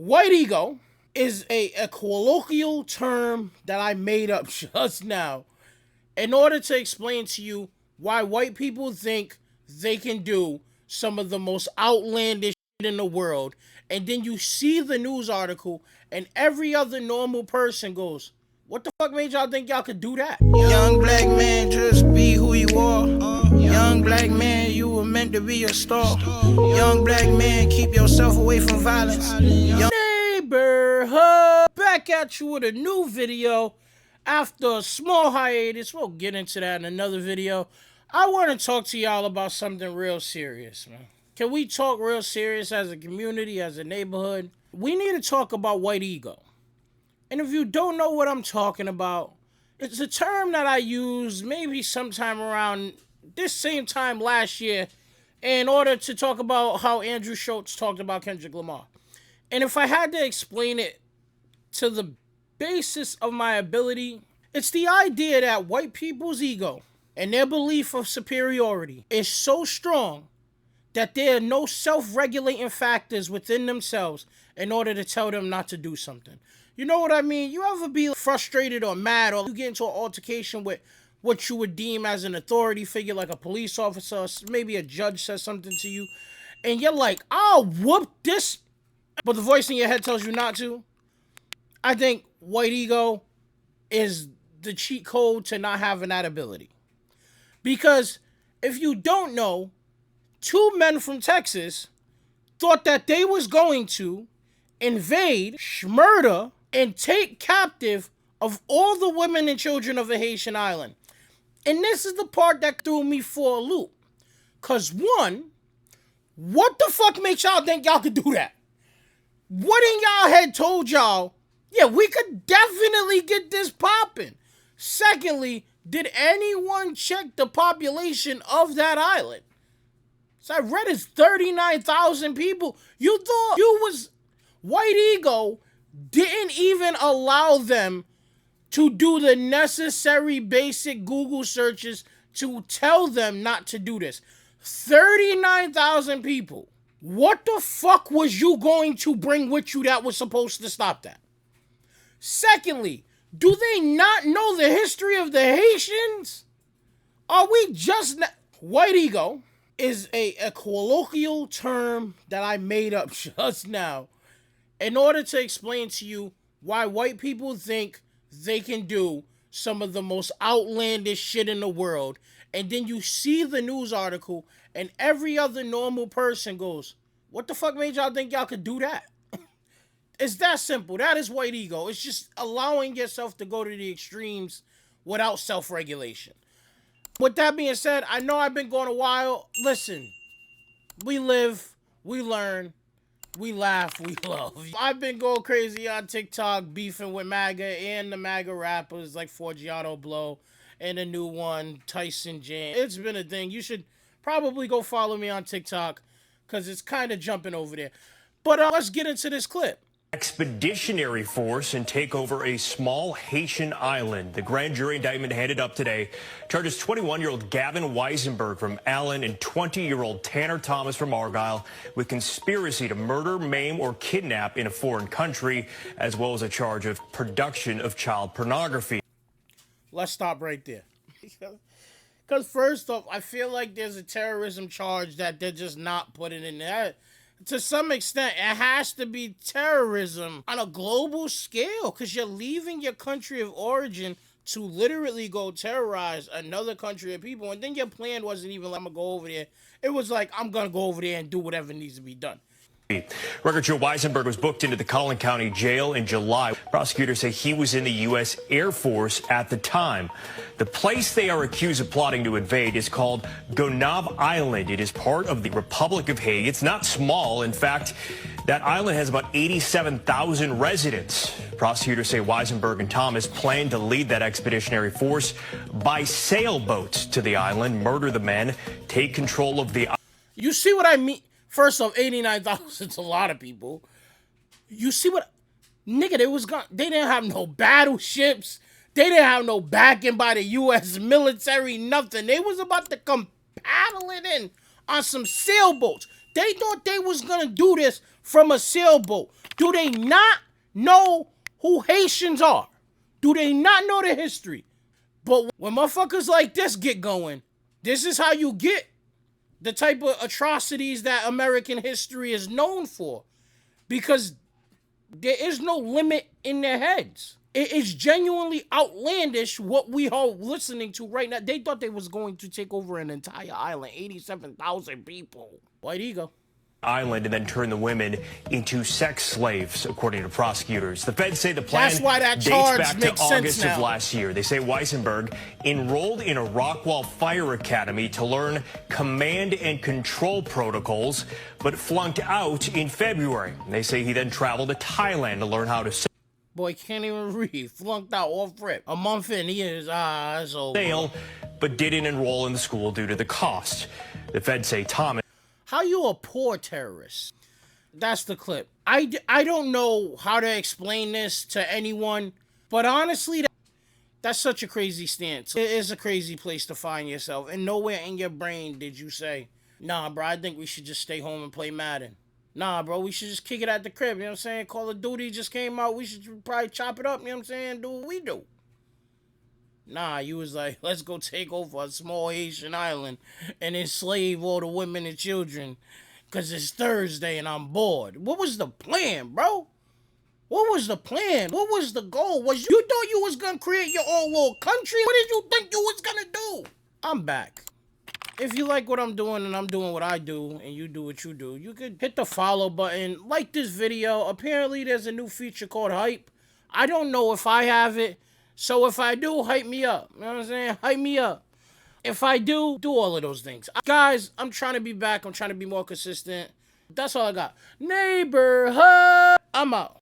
White ego is a colloquial term that I made up just now in order to explain to you why white people think they can do some of the most outlandish shit in the world. And then you see the news article, and every other normal person goes, what the fuck made y'all think y'all could do that? Young black man, just be who you are. Young black man, you were meant to be a star. Young black man, keep yourself away from violence. Neighborhood, back at you with a new video after a small hiatus. We'll get into that in another video. I want to talk to y'all about something real serious, man. Can we talk real serious as a community, as a neighborhood? We need to talk about white ego. And if you don't know what I'm talking about, it's a term that I used maybe sometime around this same time last year in order to talk about how Andrew Schultz talked about Kendrick Lamar. And if I had to explain it to the basis of my ability, it's the idea that white people's ego and their belief of superiority is so strong that there are no self-regulating factors within themselves in order to tell them not to do something. You know what I mean? You ever be frustrated or mad, or you get into an altercation with what you would deem as an authority figure, like a police officer, or maybe a judge says something to you, and you're like, I'll whoop this, but the voice in your head tells you not to? I think white ego is the cheat code to not having that ability. Because if you don't know, two men from Texas thought that they was going to invade, murder, and take captive of all the women and children of a Haitian island. And this is the part that threw me for a loop. Because one, what the fuck makes y'all think y'all could do that? What in y'all head told y'all, yeah, we could definitely get this popping? Secondly, did anyone check the population of that island? So I read it's 39,000 people. You thought you was... White ego didn't even allow them to do the necessary basic Google searches to tell them not to do this. 39,000 people. What the fuck was you going to bring with you that was supposed to stop that? Secondly, do they not know the history of the Haitians? Are we just not... White ego is a colloquial term that I made up just now in order to explain to you why white people think they can do some of the most outlandish shit in the world. And then you see the news article, and every other normal person goes, what the fuck made y'all think y'all could do that? It's that simple. That is white ego. It's just allowing yourself to go to the extremes without self-regulation. With that being said, I know I've been going a while. Listen, we live, we learn, we laugh, we love. I've been going crazy on TikTok, beefing with MAGA and the MAGA rappers like Forgiato Blow and the new one, Tyson Jane. It's been a thing. You should probably go follow me on TikTok because it's kind of jumping over there. But let's get into this clip. Expeditionary force and take over a small Haitian island. The grand jury indictment handed up today charges 21-year-old Gavin Weisenberg from Allen and 20-year-old Tanner Thomas from Argyle with conspiracy to murder, maim, or kidnap in a foreign country, as well as a charge of production of child pornography. Let's stop right there. Because first off, I feel like there's a terrorism charge that they're just not putting in there. To some extent, it has to be terrorism on a global scale because you're leaving your country of origin to literally go terrorize another country of people. And then your plan wasn't even, I'm going to go over there. It was like, I'm going to go over there and do whatever needs to be done. Record Joe Weisenberg was booked into the Collin County Jail in July. Prosecutors say he was in the U.S. Air Force at the time. The place they are accused of plotting to invade is called Gonave Island. It is part of the Republic of Haiti. It's not small. In fact, that island has about 87,000 residents. Prosecutors say Weisenberg and Thomas plan to lead that expeditionary force by sailboats to the island, murder the men, take control of the island. You see what I mean? First off, 89,000 is a lot of people. You see what... Nigga, they didn't have no battleships. They didn't have no backing by the U.S. military, nothing. They was about to come paddling in on some sailboats. They thought they was going to do this from a sailboat. Do they not know who Haitians are? Do they not know the history? But when motherfuckers like this get going, this is how you get the type of atrocities that American history is known for. Because there is no limit in their heads. It is genuinely outlandish what we are listening to right now. They thought they was going to take over an entire island, 87,000 people. White ego. Island and then turn the women into sex slaves, according to prosecutors. The feds say the plan That's why that dates charge back makes to sense August now. of last year. They say Weissenberg enrolled in a Rockwall Fire Academy to learn command and control protocols, but flunked out in February. They say he then traveled to Thailand to learn how to Boy, can't even read. Flunked out off rip. A month in, he is, it's over. sail, but didn't enroll in the school due to the cost. The feds say Thomas. How you a poor terrorist? That's the clip. I don't know how to explain this to anyone, but honestly, that's such a crazy stance. It is a crazy place to find yourself, and nowhere in your brain did you say, nah, bro, I think we should just stay home and play Madden. Nah, bro, we should just kick it at the crib, you know what I'm saying? Call of Duty just came out, we should probably chop it up, you know what I'm saying? Do what we do. Nah, you was like, let's go take over a small Haitian island and enslave all the women and children because it's Thursday and I'm bored. What was the plan, bro? What was the plan? What was the goal? You thought you was going to create your own little country? What did you think you was going to do? I'm back. If you like what I'm doing and I'm doing what I do and you do what you do, you could hit the follow button, like this video. Apparently there's a new feature called Hype. I don't know if I have it. So if I do, hype me up. You know what I'm saying? Hype me up. If I do all of those things. Guys, I'm trying to be back. I'm trying to be more consistent. That's all I got. Neighborhood. I'm out.